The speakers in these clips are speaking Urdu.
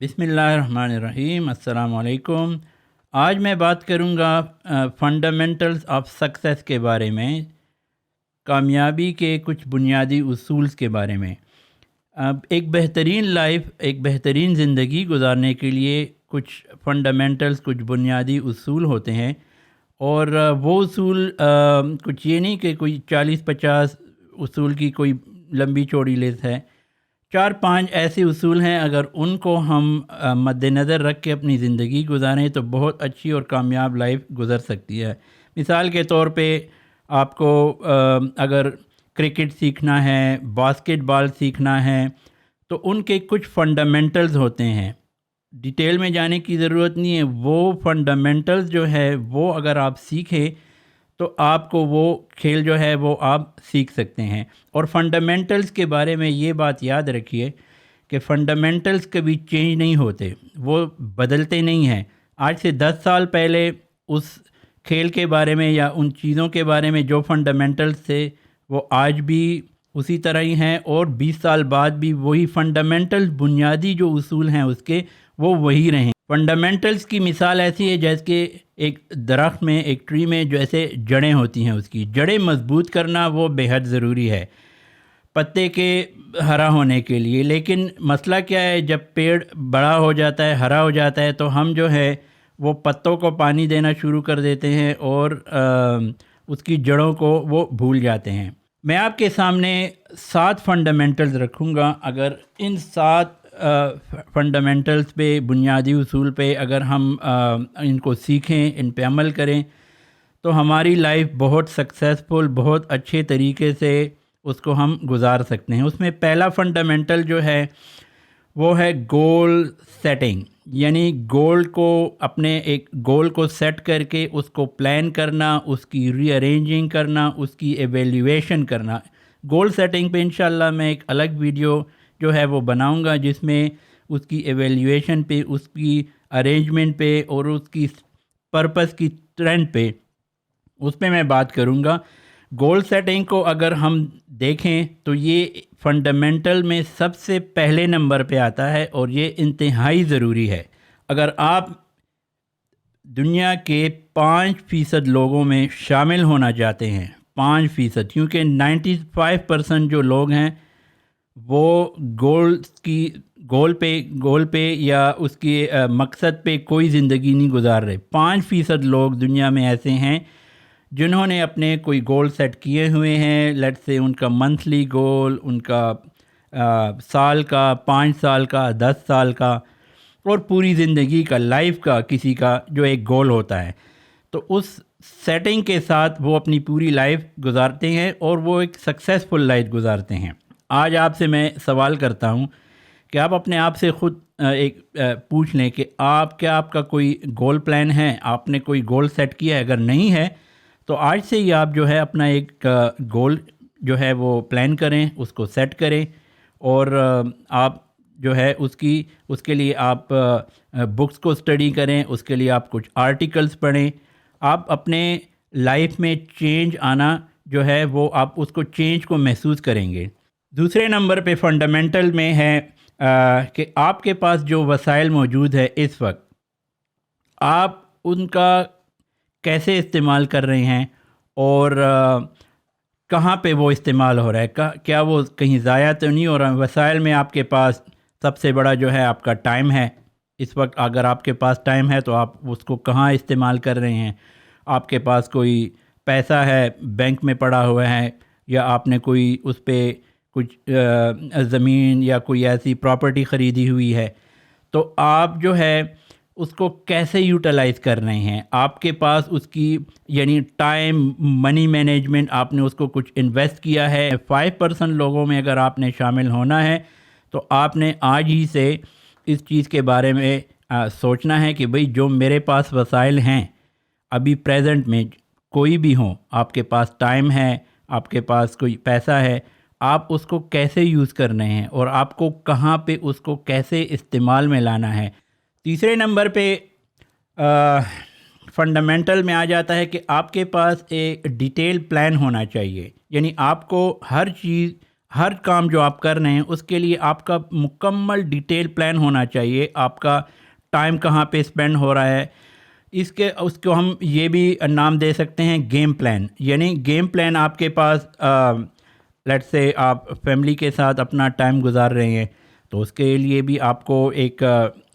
بسم اللہ الرحمن الرحیم، السلام علیکم۔ آج میں بات کروں گا فنڈامنٹلز آف سکسیس کے بارے میں، کامیابی کے کچھ بنیادی اصولز کے بارے میں۔ اب ایک بہترین لائف، ایک بہترین زندگی گزارنے کے لیے کچھ فنڈامنٹلز، کچھ بنیادی اصول ہوتے ہیں، اور وہ اصول کچھ یہ نہیں کہ کوئی 40-50 اصول کی کوئی لمبی چوڑی لسٹ ہے۔ 4-5 ایسے اصول ہیں، اگر ان کو ہم مد نظر رکھ کے اپنی زندگی گزاریں تو بہت اچھی اور کامیاب لائف گزر سکتی ہے۔ مثال کے طور پہ آپ کو اگر کرکٹ سیکھنا ہے، باسکٹ بال سیکھنا ہے، تو ان کے کچھ فنڈامنٹلز ہوتے ہیں، ڈیٹیل میں جانے کی ضرورت نہیں ہے۔ وہ فنڈامنٹلز جو ہے وہ اگر آپ سیکھیں تو آپ کو وہ کھیل جو ہے وہ آپ سیکھ سکتے ہیں۔ اور فنڈامنٹلز کے بارے میں یہ بات یاد رکھیے کہ فنڈامنٹلز کبھی چینج نہیں ہوتے، وہ بدلتے نہیں ہیں۔ آج سے 10 سال پہلے اس کھیل کے بارے میں یا ان چیزوں کے بارے میں جو فنڈامنٹلز تھے وہ آج بھی اسی طرح ہی ہیں، اور 20 سال بعد بھی وہی فنڈامنٹلز، بنیادی جو اصول ہیں اس کے، وہ وہی رہیں۔ فنڈامنٹلز کی مثال ایسی ہے جیسے کہ ایک درخت میں، ایک ٹری میں جیسے جڑیں ہوتی ہیں، اس کی جڑیں مضبوط کرنا وہ بے حد ضروری ہے پتے کے ہرا ہونے کے لیے۔ لیکن مسئلہ کیا ہے، جب پیڑ بڑا ہو جاتا ہے، ہرا ہو جاتا ہے، تو ہم جو ہے وہ پتوں کو پانی دینا شروع کر دیتے ہیں اور اس کی جڑوں کو وہ بھول جاتے ہیں۔ میں آپ کے سامنے 7 فنڈامنٹلز رکھوں گا۔ اگر ان 7 فنڈامنٹلز پہ، بنیادی اصول پہ اگر ہم ان کو سیکھیں، ان پہ عمل کریں، تو ہماری لائف بہت سکسیسفل، بہت اچھے طریقے سے اس کو ہم گزار سکتے ہیں۔ اس میں پہلا فنڈامنٹل جو ہے وہ ہے گول سیٹنگ، یعنی گول کو، اپنے ایک گول کو سیٹ کر کے اس کو پلان کرنا، اس کی ری ارینجنگ کرنا، اس کی ایویلیویشن کرنا۔ گول سیٹنگ پہ انشاءاللہ میں ایک الگ ویڈیو جو ہے وہ بناؤں گا، جس میں اس کی ایویلیویشن پہ، اس کی ارینجمنٹ پہ اور اس کی پرپس کی ٹرینڈ پہ، اس پہ میں بات کروں گا۔ گول سیٹنگ کو اگر ہم دیکھیں تو یہ فنڈامنٹل میں سب سے پہلے نمبر پہ آتا ہے، اور یہ انتہائی ضروری ہے۔ اگر آپ دنیا کے 5% لوگوں میں شامل ہونا چاہتے ہیں، 5%، کیونکہ 95% جو لوگ ہیں وہ گول پہ یا اس کے مقصد پہ کوئی زندگی نہیں گزار رہے۔ 5% لوگ دنیا میں ایسے ہیں جنہوں نے اپنے کوئی گول سیٹ کیے ہوئے ہیں، لیٹ سے ان کا منتھلی گول، ان کا سال کا، 5 سال کا، 10 سال کا، اور پوری زندگی کا، لائف کا کسی کا جو ایک گول ہوتا ہے۔ تو اس سیٹنگ کے ساتھ وہ اپنی پوری لائف گزارتے ہیں اور وہ ایک سکسیسفل لائف گزارتے ہیں۔ آج آپ سے میں سوال کرتا ہوں کہ آپ اپنے آپ سے خود ایک پوچھ لیں کہ آپ کا کوئی گول پلان ہے؟ آپ نے کوئی گول سیٹ کیا ہے؟ اگر نہیں ہے تو آج سے ہی آپ جو ہے اپنا ایک گول جو ہے وہ پلان کریں، اس کو سیٹ کریں، اور آپ جو ہے اس کے لیے آپ بکس کو اسٹڈی کریں، اس کے لیے آپ کچھ آرٹیکلس پڑھیں۔ آپ اپنے لائف میں چینج آنا جو ہے وہ آپ اس کو چینج کو محسوس کریں گے۔ دوسرے نمبر پہ فنڈامنٹل میں ہے کہ آپ کے پاس جو وسائل موجود ہے اس وقت، آپ ان کا کیسے استعمال کر رہے ہیں، اور کہاں پہ وہ استعمال ہو رہا ہے، کیا وہ کہیں ضائع تو نہیں ہو رہا ہے۔ وسائل میں آپ کے پاس سب سے بڑا جو ہے آپ کا ٹائم ہے۔ اس وقت اگر آپ کے پاس ٹائم ہے تو آپ اس کو کہاں استعمال کر رہے ہیں۔ آپ کے پاس کوئی پیسہ ہے، بینک میں پڑا ہوا ہے، یا آپ نے کوئی اس پہ کچھ زمین یا کوئی ایسی پراپرٹی خریدی ہوئی ہے، تو آپ جو ہے اس کو کیسے یوٹیلائز کر رہے ہیں۔ آپ کے پاس اس کی، یعنی ٹائم، منی مینجمنٹ، آپ نے اس کو کچھ انویسٹ کیا ہے۔ 5% لوگوں میں اگر آپ نے شامل ہونا ہے تو آپ نے آج ہی سے اس چیز کے بارے میں سوچنا ہے کہ بھئی جو میرے پاس وسائل ہیں ابھی پریزنٹ میں، کوئی بھی ہوں، آپ کے پاس ٹائم ہے، آپ کے پاس کوئی پیسہ ہے، آپ اس کو کیسے یوز کر رہے ہیں، اور آپ کو کہاں پہ اس کو کیسے استعمال میں لانا ہے۔ تیسرے نمبر پہ فنڈامنٹل میں آ جاتا ہے کہ آپ کے پاس ایک ڈیٹیل پلان ہونا چاہیے، یعنی آپ کو ہر چیز ہر کام جو آپ کر رہے ہیں اس کے لیے آپ کا مکمل ڈیٹیل پلان ہونا چاہیے. آپ کا ٹائم کہاں پہ اسپینڈ ہو رہا ہے، اس کو ہم یہ بھی نام دے سکتے ہیں گیم پلان. یعنی گیم پلان آپ کے پاس لیٹ سے آپ فیملی کے ساتھ اپنا ٹائم گزار رہے ہیں تو اس کے لیے بھی آپ کو ایک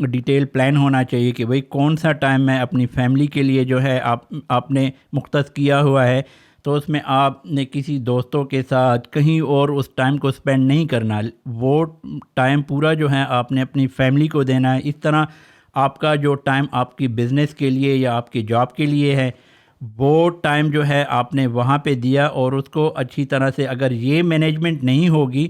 ڈیٹیل پلان ہونا چاہیے کہ بھئی کون سا ٹائم میں اپنی فیملی کے لیے جو ہے آپ نے مختص کیا ہوا ہے، تو اس میں آپ نے کسی دوستوں کے ساتھ کہیں اور اس ٹائم کو اسپینڈ نہیں کرنا. وہ ٹائم پورا جو ہے آپ نے اپنی فیملی کو دینا ہے. اس طرح آپ کا جو ٹائم آپ کی بزنس کے لیے یا آپ کی جاب کے لیے ہے وہ ٹائم جو ہے آپ نے وہاں پہ دیا، اور اس کو اچھی طرح سے اگر یہ مینجمنٹ نہیں ہوگی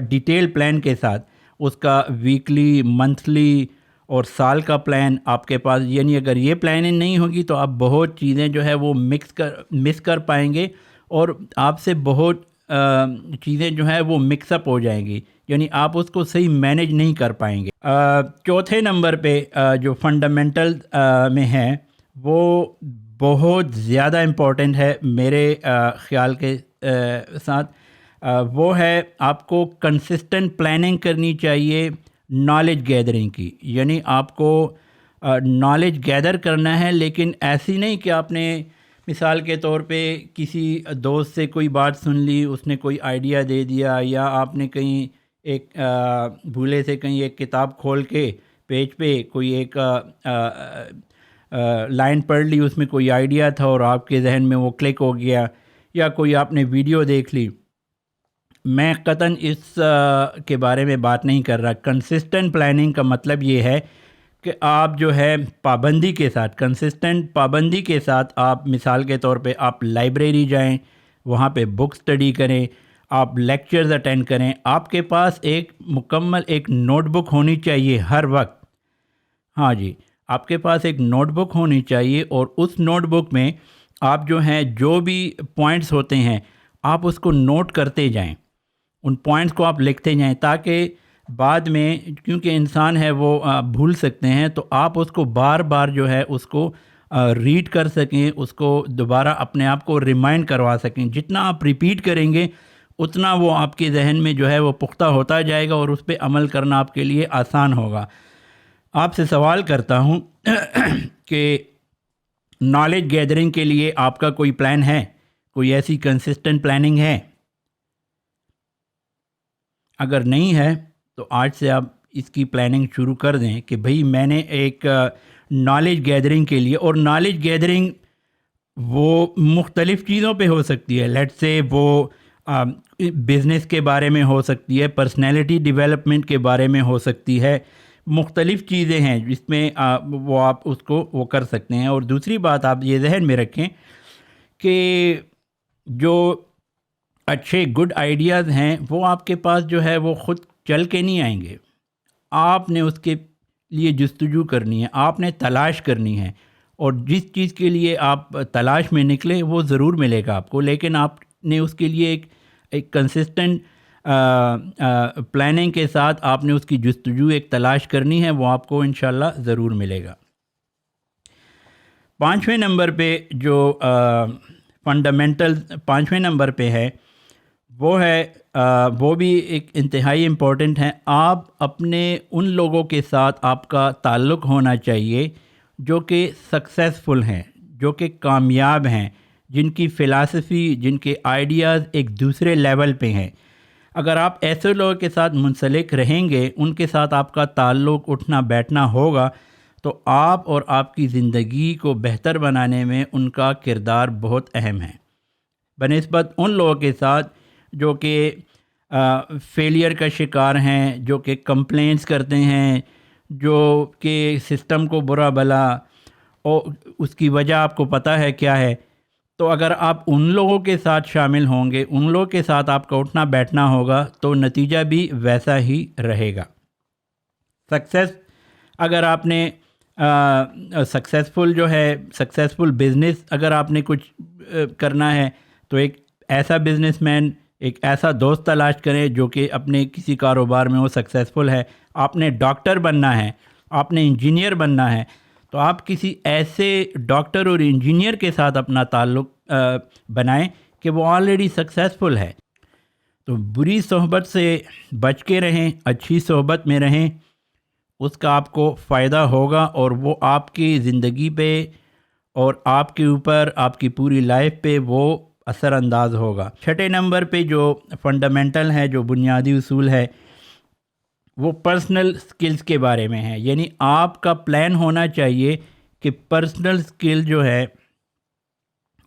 ڈیٹیل پلان کے ساتھ، اس کا ویکلی، منتھلی اور سال کا پلان آپ کے پاس، یعنی اگر یہ پلاننگ نہیں ہوگی تو آپ بہت چیزیں جو ہے وہ مس کر پائیں گے، اور آپ سے بہت چیزیں جو ہے وہ مکس اپ ہو جائیں گی، یعنی آپ اس کو صحیح مینیج نہیں کر پائیں گے. چوتھے نمبر پہ جو فنڈامنٹل میں ہے وہ بہت زیادہ امپورٹنٹ ہے میرے خیال کے ساتھ. وہ ہے آپ کو کنسسٹنٹ پلاننگ کرنی چاہیے نالج گیدرنگ کی. یعنی آپ کو نالج گیدر کرنا ہے، لیکن ایسی نہیں کہ آپ نے مثال کے طور پہ کسی دوست سے کوئی بات سن لی، اس نے کوئی آئیڈیا دے دیا، یا آپ نے کہیں ایک بھولے سے کہیں ایک کتاب کھول کے پیج پہ کوئی ایک لائن پڑھ لی، اس میں کوئی آئیڈیا تھا اور آپ کے ذہن میں وہ کلک ہو گیا، یا کوئی آپ نے ویڈیو دیکھ لی. میں قطعاً اس کے بارے میں بات نہیں کر رہا. کنسسٹنٹ پلاننگ کا مطلب یہ ہے کہ آپ جو ہے پابندی کے ساتھ، کنسسٹنٹ پابندی کے ساتھ، آپ مثال کے طور پہ آپ لائبریری جائیں، وہاں پہ بک سٹڈی کریں، آپ لیکچرز اٹینڈ کریں. آپ کے پاس ایک مکمل ایک نوٹ بک ہونی چاہیے ہر وقت. ہاں جی، آپ کے پاس ایک نوٹ بک ہونی چاہیے، اور اس نوٹ بک میں آپ جو ہیں جو بھی پوائنٹس ہوتے ہیں آپ اس کو نوٹ کرتے جائیں، ان پوائنٹس کو آپ لکھتے جائیں، تاکہ بعد میں، کیونکہ انسان ہے وہ بھول سکتے ہیں، تو آپ اس کو بار بار جو ہے اس کو ریڈ کر سکیں، اس کو دوبارہ اپنے آپ کو ریمائنڈ کروا سکیں. جتنا آپ ریپیٹ کریں گے اتنا وہ آپ کے ذہن میں جو ہے وہ پختہ ہوتا جائے گا، اور اس پہ عمل کرنا آپ کے لیے آسان ہوگا. آپ سے سوال کرتا ہوں کہ نالج گیدرنگ کے لیے آپ کا کوئی پلان ہے؟ کوئی ایسی کنسسٹنٹ پلاننگ ہے؟ اگر نہیں ہے تو آج سے آپ اس کی پلاننگ شروع کر دیں کہ بھئی میں نے ایک نالج گیدرنگ کے لیے، اور نالج گیدرنگ وہ مختلف چیزوں پہ ہو سکتی ہے. لیٹ سے وہ بزنس کے بارے میں ہو سکتی ہے، پرسنالٹی ڈیولپمنٹ کے بارے میں ہو سکتی ہے، مختلف چیزیں ہیں جس میں وہ آپ اس کو وہ کر سکتے ہیں. اور دوسری بات آپ یہ ذہن میں رکھیں کہ جو اچھے گڈ آئیڈیاز ہیں وہ آپ کے پاس جو ہے وہ خود چل کے نہیں آئیں گے. آپ نے اس کے لیے جستجو کرنی ہے، آپ نے تلاش کرنی ہے، اور جس چیز کے لیے آپ تلاش میں نکلیں وہ ضرور ملے گا آپ کو. لیکن آپ نے اس کے لیے ایک کنسسٹنٹ پلاننگ کے ساتھ آپ نے اس کی جستجو ایک تلاش کرنی ہے، وہ آپ کو انشاءاللہ ضرور ملے گا. پانچویں نمبر پہ جو فنڈامنٹل پانچویں نمبر پہ ہے وہ ہے وہ بھی ایک انتہائی امپورٹنٹ ہے. آپ اپنے ان لوگوں کے ساتھ آپ کا تعلق ہونا چاہیے جو کہ سکسیزفل ہیں، جو کہ کامیاب ہیں، جن کی فلاسفی، جن کے آئیڈیاز ایک دوسرے لیول پہ ہیں. اگر آپ ایسے لوگوں کے ساتھ منسلک رہیں گے، ان کے ساتھ آپ کا تعلق اٹھنا بیٹھنا ہوگا، تو آپ اور آپ کی زندگی کو بہتر بنانے میں ان کا کردار بہت اہم ہے، بنسبت ان لوگوں کے ساتھ جو کہ فیلئر کا شکار ہیں، جو کہ کمپلینس کرتے ہیں، جو کہ سسٹم کو برا بھلا، اور اس کی وجہ آپ کو پتہ ہے کیا ہے. تو اگر آپ ان لوگوں کے ساتھ شامل ہوں گے، ان لوگوں کے ساتھ آپ کا اٹھنا بیٹھنا ہوگا، تو نتیجہ بھی ویسا ہی رہے گا. اگر آپ نے سکسیزفل جو ہے سکسیزفل بزنس اگر آپ نے کچھ کرنا ہے، تو ایک ایسا بزنس مین، ایک ایسا دوست تلاش کریں جو کہ اپنے کسی کاروبار میں وہ سکسیزفل ہے. آپ نے ڈاکٹر بننا ہے، آپ نے انجینئر بننا ہے، تو آپ کسی ایسے ڈاکٹر اور انجینئر کے ساتھ اپنا تعلق بنائیں کہ وہ آلریڈی سکسیزفل ہے. تو بری صحبت سے بچ کے رہیں، اچھی صحبت میں رہیں، اس کا آپ کو فائدہ ہوگا اور وہ آپ کی زندگی پہ اور آپ کے اوپر، آپ کی پوری لائف پہ وہ اثر انداز ہوگا۔ چھٹے نمبر پہ جو فنڈامنٹل ہے، جو بنیادی اصول ہے، وہ پرسنل سکلز کے بارے میں ہے۔ یعنی آپ کا پلان ہونا چاہیے کہ پرسنل سکل جو ہے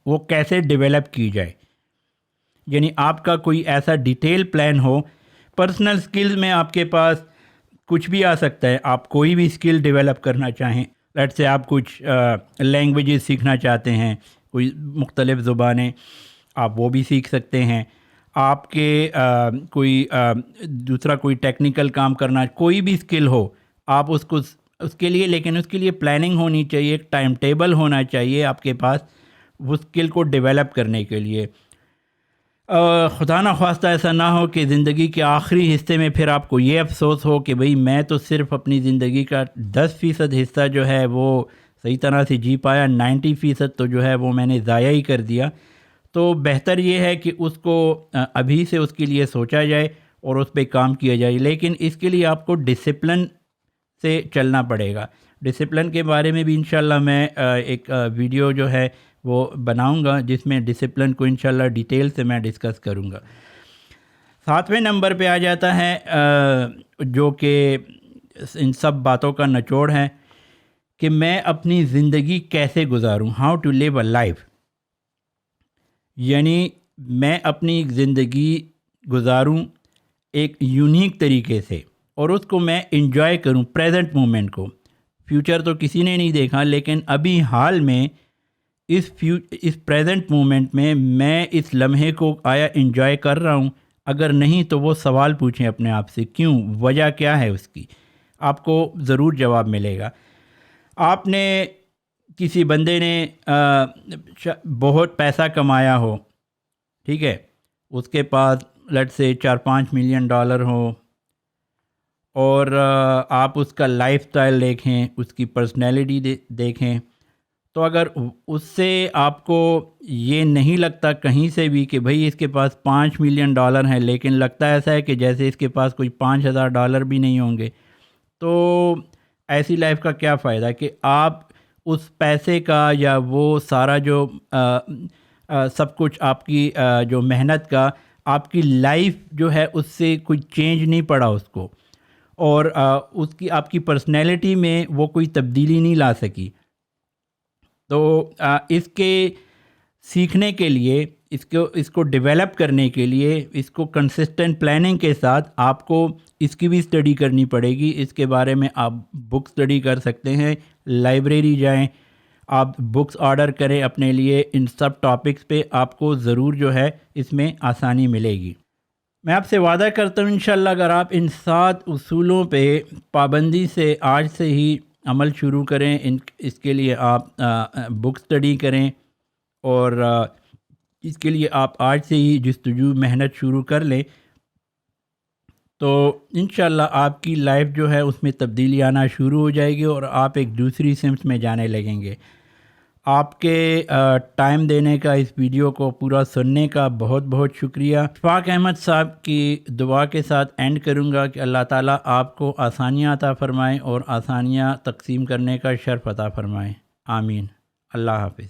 وہ کیسے ڈیولپ کی جائے، یعنی آپ کا کوئی ایسا ڈیٹیل پلان ہو۔ پرسنل سکلز میں آپ کے پاس کچھ بھی آ سکتا ہے، آپ کوئی بھی سکل ڈیولپ کرنا چاہیں، لیٹ سے آپ کچھ لینگویجز سیکھنا چاہتے ہیں، کوئی مختلف زبانیں، آپ وہ بھی سیکھ سکتے ہیں۔ آپ کے کوئی دوسرا کوئی ٹیکنیکل کام کرنا، کوئی بھی سکل ہو، آپ اس کے لیے، لیکن اس کے لیے پلاننگ ہونی چاہیے، ایک ٹائم ٹیبل ہونا چاہیے آپ کے پاس وہ سکل کو ڈیولپ کرنے کے لیے۔ خدا نخواستہ ایسا نہ ہو کہ زندگی کے آخری حصے میں پھر آپ کو یہ افسوس ہو کہ بھئی میں تو صرف اپنی زندگی کا 10% حصہ جو ہے وہ صحیح طرح سے جی پایا، 90% تو جو ہے وہ میں نے ضائع ہی کر دیا۔ تو بہتر یہ ہے کہ اس کو ابھی سے اس کے لیے سوچا جائے اور اس پہ کام کیا جائے، لیکن اس کے لیے آپ کو ڈسپلن سے چلنا پڑے گا۔ ڈسپلن کے بارے میں بھی انشاءاللہ میں ایک ویڈیو جو ہے وہ بناؤں گا، جس میں ڈسپلن کو انشاءاللہ ڈیٹیل سے میں ڈسکس کروں گا۔ 7ویں نمبر پہ آ جاتا ہے جو کہ ان سب باتوں کا نچوڑ ہے کہ میں اپنی زندگی کیسے گزاروں، how to live a life, یعنی میں اپنی زندگی گزاروں ایک یونیک طریقے سے اور اس کو میں انجوائے کروں، پریزنٹ مومنٹ کو۔ فیوچر تو کسی نے نہیں دیکھا، لیکن ابھی حال میں اس پریزنٹ مومنٹ میں اس لمحے کو آیا انجوائے کر رہا ہوں؟ اگر نہیں تو وہ سوال پوچھیں اپنے آپ سے، کیوں، وجہ کیا ہے اس کی، آپ کو ضرور جواب ملے گا۔ آپ نے کسی بندے نے بہت پیسہ کمایا ہو، ٹھیک ہے، اس کے پاس لیٹ سے 4-5 ملین ڈالر ہو، اور آپ اس کا لائف سٹائل دیکھیں، اس کی پرسنالٹی دیکھیں، تو اگر اس سے آپ کو یہ نہیں لگتا کہیں سے بھی کہ بھئی اس کے پاس 5 ملین ڈالر ہیں، لیکن لگتا ایسا ہے کہ جیسے اس کے پاس کوئی 5,000 ڈالر بھی نہیں ہوں گے، تو ایسی لائف کا کیا فائدہ کہ آپ اس پیسے کا یا وہ سارا جو سب کچھ آپ کی جو محنت کا، آپ کی لائف جو ہے اس سے کوئی چینج نہیں پڑا اس کو، اور اس کی آپ کی پرسنالٹی میں وہ کوئی تبدیلی نہیں لا سکی۔ تو اس کے سیکھنے کے لیے، اس کو ڈیولپ کرنے کے لیے، اس کو کنسسٹنٹ پلاننگ کے ساتھ آپ کو اس کی بھی اسٹڈی کرنی پڑے گی۔ اس کے بارے میں آپ بک اسٹڈی کر سکتے ہیں، لائبریری جائیں، آپ بکس آرڈر کریں اپنے لیے، ان سب ٹاپکس پہ آپ کو ضرور جو ہے اس میں آسانی ملے گی۔ میں آپ سے وعدہ کرتا ہوں انشاءاللہ اگر آپ ان 7 اصولوں پہ پابندی سے آج سے ہی عمل شروع کریں، اس کے لیے آپ بک اسٹڈی کریں اور اس کے لیے آپ آج سے ہی جستجو محنت شروع کر لیں، تو انشاءاللہ آپ کی لائف جو ہے اس میں تبدیلی آنا شروع ہو جائے گی اور آپ ایک دوسری سمت میں جانے لگیں گے۔ آپ کے ٹائم دینے کا، اس ویڈیو کو پورا سننے کا بہت بہت شکریہ۔ اشفاق احمد صاحب کی دعا کے ساتھ اینڈ کروں گا کہ اللہ تعالیٰ آپ کو آسانیاں عطا فرمائیں اور آسانیاں تقسیم کرنے کا شرف عطا فرمائیں، آمین۔ اللہ حافظ۔